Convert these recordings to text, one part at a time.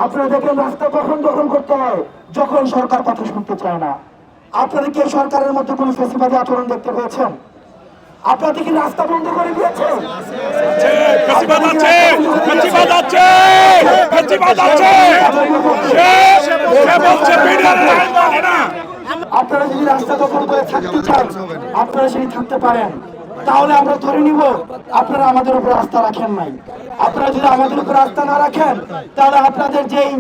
আপনারা দেখেন রাস্তা কখন দখল করতে হয়, যখন সরকার কথা শুনতে চায় না। আপনারা কি সরকারের মধ্যে কোনো ফেসিবাদী আচরণ দেখতে পেয়েছেন? আপনাদের কি রাস্তা বন্ধ করে দিয়েছে? আপনারা যদি রাস্তা দখল করে থাকতে চান, আপনারা সেই থাকতে পারেন, তাহলে আমরা ধরে নিব আপনারা আমাদের উপর আস্থা রাখেন নাই। আপনারা যদি আমাদের উপর আস্থা না রাখেন, তাহলে আপনাদের যেই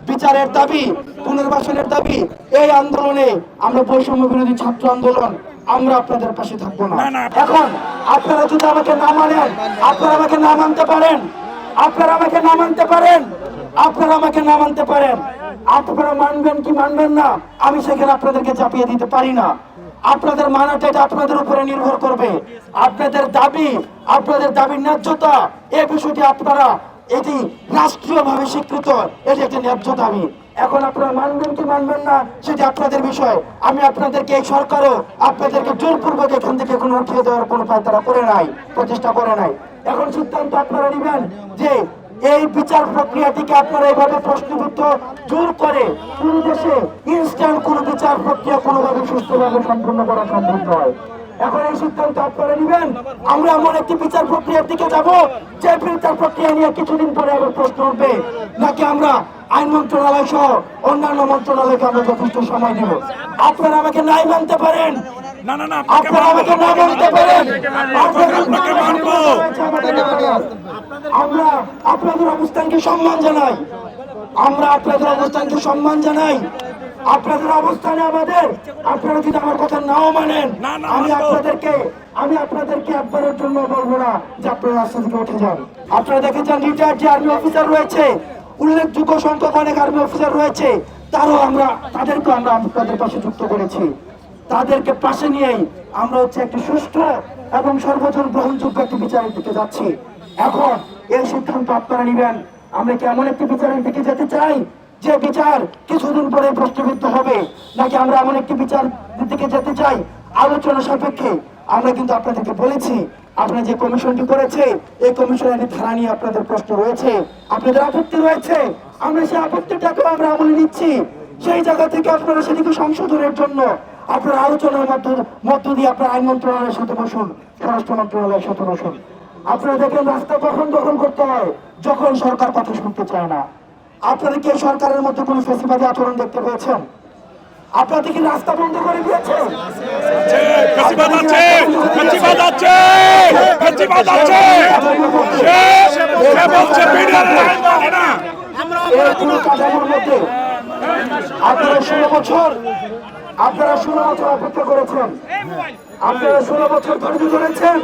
বিচারের দাবি, পুনর্বাসনের দাবি, এই আন্দোলনে আমরা বৈষম্য বিরোধী ছাত্র আন্দোলন আমরা আপনাদের পাশে থাকবো না। এখন আপনারা যদি আমাকে না মানেন, আপনারা আমাকে না মানতে পারেন, আপনারা আমাকে না মানতে পারেন, আপনারা আমাকে না মানতে পারেন, আপনারা মানবেন কি মানবেন না আমি সেখানে আপনাদেরকে চাপিয়ে দিতে পারি না। আপনাদের মানাটা এটা আপনাদের উপরে নির্ভর করবে। আপনাদের দাবির ন্যায্যতা, এই বিষয়টি আপনারা, এটি রাষ্ট্রীয়ভাবে স্বীকৃত, এটি একটি ন্যায্য দাবি। এখন আপনারা মানবেন কি মানবেন না সেটি আপনাদের বিষয়। আমি আপনাদেরকে, এই সরকারও আপনাদেরকে জোরপূর্বক এখান থেকে কোনো উঠিয়ে দেওয়ার কোনো তারা করে নাই, প্রচেষ্টা করে নাই। এখন সিদ্ধান্ত আপনারা নেবেন যে এই বিচার প্রক্রিয়াটিকে আপনারা এইভাবে প্রশ্নবিদ্ধ জোর করে পুরো দেশে ইনস্ট্যান্ট কোনো বিচার প্রক্রিয়া কোনোভাবে সুস্থভাবে সম্পন্ন করা সম্ভব নয়। এখন এই সিদ্ধান্ত আপনারা নেবেন, আমরা এমন একটি বিচার প্রক্রিয়ার দিকে যাব যে বিচার প্রক্রিয়া নিয়ে কিছুদিন পরে আবার প্রশ্ন উঠবে, নাকি আমরা আইন মন্ত্রণালয় সহ অন্যান্য মন্ত্রণালয়কে আমরা যথেষ্ট সময় দেব। আপনারা আমাকে নাই মানতে পারেন, আপনারা আমাকে না মানতে পারেন, আমরা আপনাদের অবস্থানকে সম্মান জানাই, আমরা আপনাদের অবস্থানকে সম্মান জানাই। আপনাদের অবস্থানে আমাদের, আপনারা যদি আমার কথা নাও মানেন, আমি আপনাদেরকে একবারের জন্য বলবো না যে আপনারা রাস্তা থেকে উঠে যান। আপনারা দেখেছেন রিটায়ার্ড যে আর্মি অফিসার রয়েছে, উল্লেখযোগ্য সংখ্যক অনেক আর্মি অফিসার রয়েছে, তাদেরকে আমরা আপনাদের পাশে যুক্ত করেছি। তাদেরকে পাশে নিয়েই আমরা একটি সুষ্ঠু এবং সর্বজন গ্রহণযোগ্য একটি বিচারের দিকে যাচ্ছি। এখন এই সিদ্ধান্ত আপনারা নেবেন, আমরা কি এমন একটি বিচারের দিকে যেতে চাই যে বিচার কিছুদিন পরে প্রশ্নবিদ্ধ হবে, নাকি আমরা এমন একটি বিচার দিকে যেতে চাই আলোচনা সাপেক্ষে? আমরা কিন্তু আপনাদেরকে বলেছি, আপনারা যে কমিশনটি করেছে, এই কমিশনের ধারা নিয়ে আপনাদের প্রশ্ন রয়েছে, আপনাদের আপত্তি রয়েছে, আমরা সেই আপত্তিটাকে আমরা আমলে নিচ্ছি। সেই জায়গা থেকে আপনারা সেটিকে সংশোধনের জন্য আপনার আলোচনার মধ্য দিয়ে আপনার আইন মন্ত্রণালয়ের সাথে বসুন, স্বরাষ্ট্র মন্ত্রণালয়ের সাথে বসুন। আপনারা দেখেন রাস্তা কখন দখল করতে হয়, যখন সরকার কথা শুনতে চায় না। আপনারা কি সরকারের মধ্যে কোনো ফেসিবাদী আচরণ দেখতে পেয়েছেন? আপনাদের কি রাস্তা বন্ধ করে দিয়েছে? আপনারা 16 বছর অপেক্ষা করেছেন, আপনারা 16 বছর ধৈর্য ধরেছেন,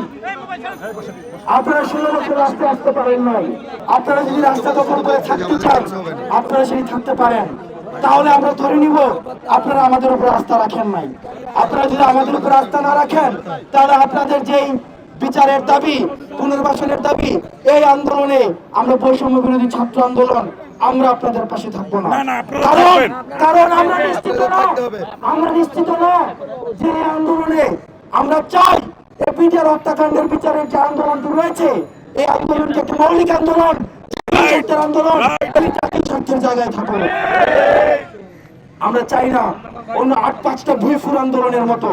আপনারা 16 বছর রাস্তায় আসতে পারেন নাই। আপনারা যদি রাস্তা দখল করে থাকতে চান, আপনারা সেই থাকতে পারেন, তাহলে আমরা ধরে নিব আপনারা আমাদের উপর আস্থা রাখেন নাই। আপনারা যদি আমাদের উপর আস্থা না রাখেন, তাহলে আপনাদের যেই বিচারের দাবি, পুনর্বাসনের দাবি, এই আন্দোলনে আমরা বৈষম্য বিরোধী ছাত্র আন্দোলন আমরা আপনাদের পাশে থাকবো না। কারণ আমরা নিশ্চিত না যে আন্দোলনে আমরা চাই পিডিআর হত্যাকাণ্ডের বিচারের যে আন্দোলনটি রয়েছে, এই আন্দোলনটি একটি মৌলিক আন্দোলন, আন্দোলন স্বার্থের জায়গায় থাকবে। আমরা চাই না অন্য 8-5টা ভুইফুর আন্দোলনের মতো,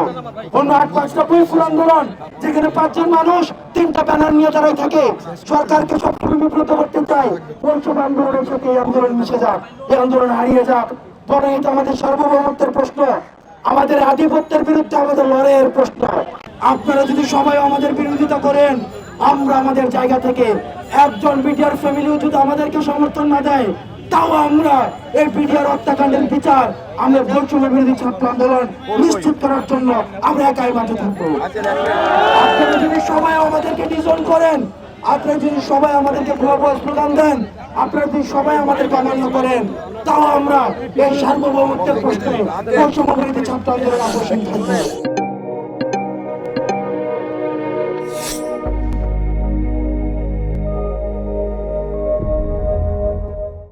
অন্য 8-5টা ভুইফুর আন্দোলন যেখানে 5 জন মানুষ 3টা ব্যানার নিয়ে দাঁড়ায় থাকে, সরকারকে সবসময় বিব্রত করতে চায়। বৈষম্য আন্দোলনের সাথে এই আন্দোলন মিশে যাক, এই আন্দোলন হারিয়ে যাক। বরং এটা আমাদের সার্বভৌমত্বের প্রশ্ন, আমাদের আধিপত্যের বিরুদ্ধে আমাদের লড়াইয়ের প্রশ্ন। আপনারা যদি সবাই আমাদের বিরোধিতা করেন, আমরা আমাদের জায়গা থেকে, একজন বিডিআর ফ্যামিলিও যদি আমাদেরকে সমর্থন না দেয়, তাও আমরা এই পিডিআর হত্যাকাণ্ডের বিচার, আমরা বৈষম্য বিরোধী ছাত্র আন্দোলন নিশ্চিত করার জন্য আমরা একাই মাঠে থাকবো। আপনারা যদি সবাই আমাদেরকে ডিজন করেন, আপনারা যদি সবাই আমাদেরকে স্লোগান দেন, আপনারা যদি সবাই আমাদেরকে অমান্য করেন, তাও আমরা এই সার্বভৌমত্বের প্রশ্নে বৈষম্য বিরোধী ছাত্র আন্দোলন অবশ্যই থাকবো।